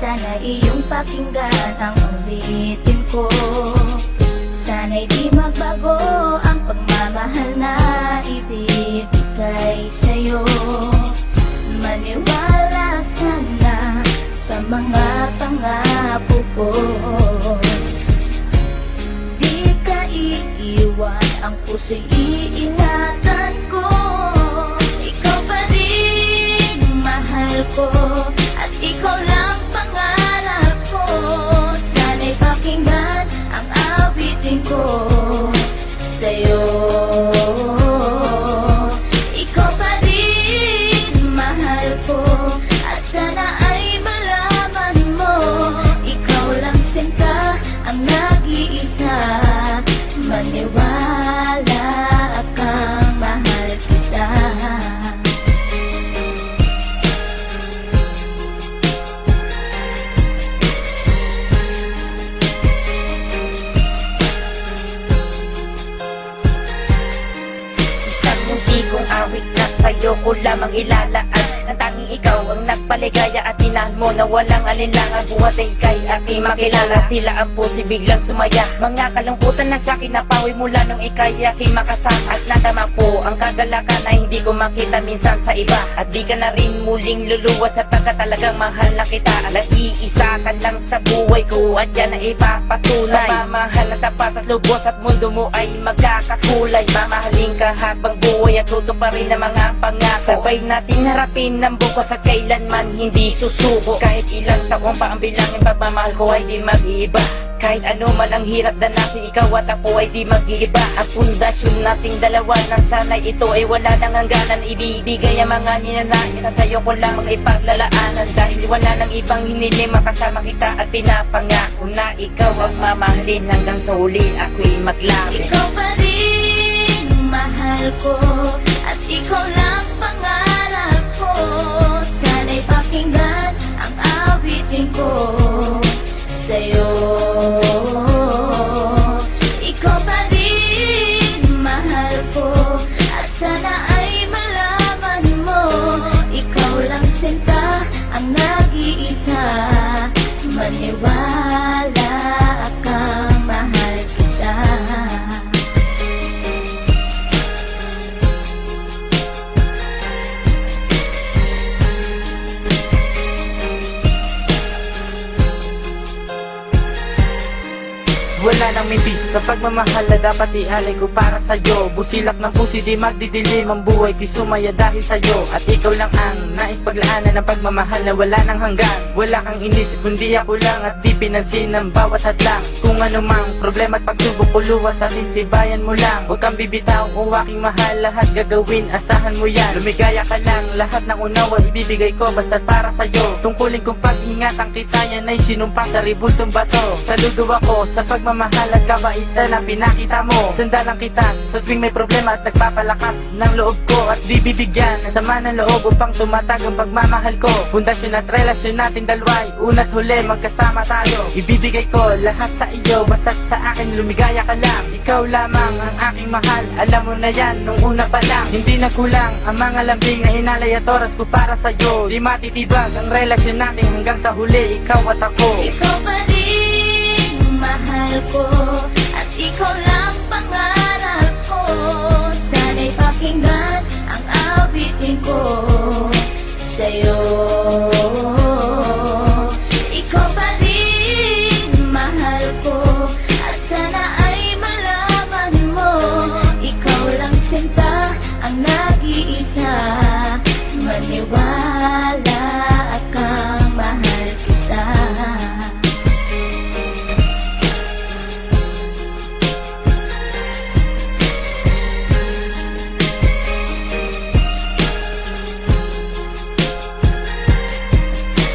Sana iyong pakinggan ang awitin ko. Sana'y di magbago ang pagmamahal na ibibigay sa'yo. Maniwala sana sa mga pangako ko. Di ka iiwan, ang puso'y iingatan ko. Ikaw pa rin mahal ko, at ikaw lang pangarap ko. Sana'y pakinggan ang awitin ko sa'yo. Ikaw pa rin mahal ko, at sana ay malaman mo, ikaw lang sinta ang nag-iisa. Maniwala kang mahal kita. Isang munti kong awit na sa'yo ko lamang ilalaan. Nang tanging ikaw ang nagpaligaya at tinahal mo na walang alinlangan. Buhat ay kay aking makilala, tila ang puso biglang sumaya. Mga kalungkutan na sa'kin napawi mula nung ikay aking makasama. At nadama po ang kagalakan na hindi ko makita minsan sa iba. At di ka na rin muling luluwas sapagkat talagang mahal na kita. At iisa ka lang sa buhay ko, at yan na ipapatunay. Mamahal na tapat at lubos, at mundo mo ay magkakakulay. Mamahalin ka habang buhay at tutuparin ang mga pangako. Sabay natin harapin ng bukas at kailanman hindi susuko. Kahit ilang taong pa ang bilangin, pagmamahal ko ay di mag-iiba. Kahit ano man ang hirap danasin, ikaw at ako ay di mag-iiba. Ang pundasyon nating dalawa na sana'y ito ay wala nang hangganan. Ibibigay ang mga ninanais at sa'yo ko lamang ipaglalaanan. Dahil wala nang ibang hiniling, makasama kita at pinapangako na ikaw ang mamahalin hanggang sa huli ako'y maglapit. Ikaw pa rin mahal ko, at ikaw lang pangarap ko. Sana'y pakinggan ang awitin ko sa'yo. Ikaw pa rin mahal ko, at sana ay malaman mo, ikaw lang sinta ang nag-iisa. Maniwala kang mahal kita. Wala nang mibis na pagmamahal na dapat ialay ko para sa'yo. Busilak ng puso di magdidilim ang buhay ko'y sumaya dahil sa'yo. At ikaw lang ang nais paglaanan ng pagmamahal na wala nang hanggan. Wala kang inisip kundi ako lang, at di pinansin ng bawat hadlang. Kung ano mang problema at pagsubok ko luwas at intibayan mo lang. Huwag kang bibitaw o aking mahal, lahat gagawin asahan mo yan. Lumigaya ka lang, lahat ng unawa ibibigay ko basta't para sa'yo. Tungkulin kong pag-ingatan kita, yan ay sinumpa sa ribultong bato. Saludo ako sa pagmamahal at kabaitan na pinakita mo. Sandalang kita sa tuwing may problema at nagpapalakas ng loob ko. At di bibigyan ng sama ng loob upang tumatag ang pagmamahal ko. Pundasyon at relasyon natin dalawa'y una't huli magkasama tayo. Ibibigay ko lahat sa iyo basta't sa akin lumigaya ka lang. Ikaw lamang ang aking mahal, alam mo na yan nung una pa lang. Hindi nagkulang ang mga lambing na inalay at oras ko para sa'yo. Di matitibag ang relasyon natin hanggang sa huli, ikaw at ako. Ikaw pa rin mahal ko, at ikaw lang pangarap ko. Sana'y pakinggan ang awitin ko sa'yo. Ikaw pa rin mahal ko, at sana ay malaman mo, ikaw lang sinta ang nag-iisa. Maniwala kang mahal kita.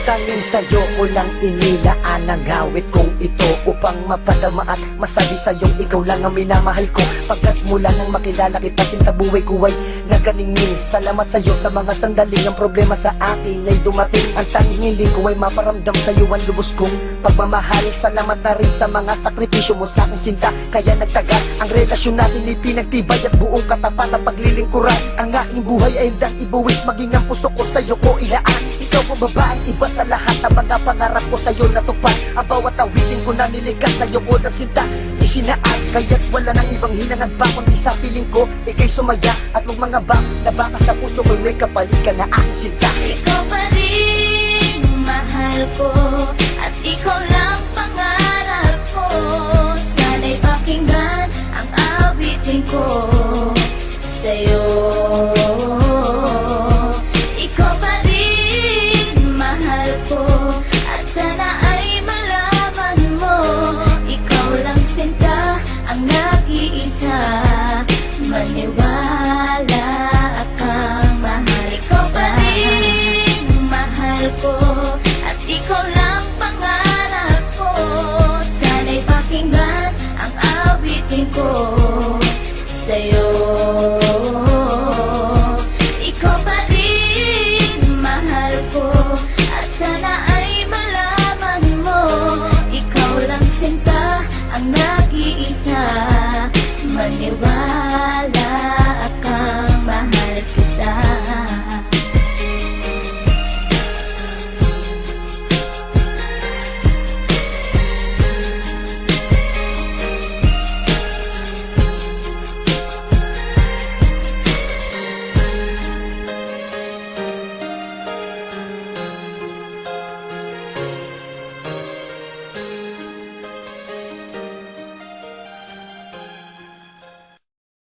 Tanging sa'yo ko lang inilaan ang awit kong ito, upang mapadama at masabi sa'yong ikaw lang ang minamahal ko. Pagkat mula nang makilala kita, sinta buhay ko ay naganingning. Salamat sa'yo sa mga sandaling ang problema sa akin ay dumating. Ang tanging hiling ko ay maparamdam sa'yo ang lubos kong pagmamahal. Salamat na rin sa mga sakripisyo mo sa aking sinta, kaya nagtagal ang relasyon natin, ipinagtibay at buong katapat ang paglilingkuran. Ang aking buhay ay hindang ibuwis, maging ang puso ko sa'yo ko ilaan. Ikaw ikaw ang babaeng iba sa lahat ng mga pangarap ko sa'yo natupad. Ang bawat awitin ko na nilikas sa'yo ko na sinta isinaad, kaya't wala nang ibang hinangad pa kundi sa piling ko ika'y sumaya at magmangaba na baka sa puso ko'y may kapalit ka na aking sinta.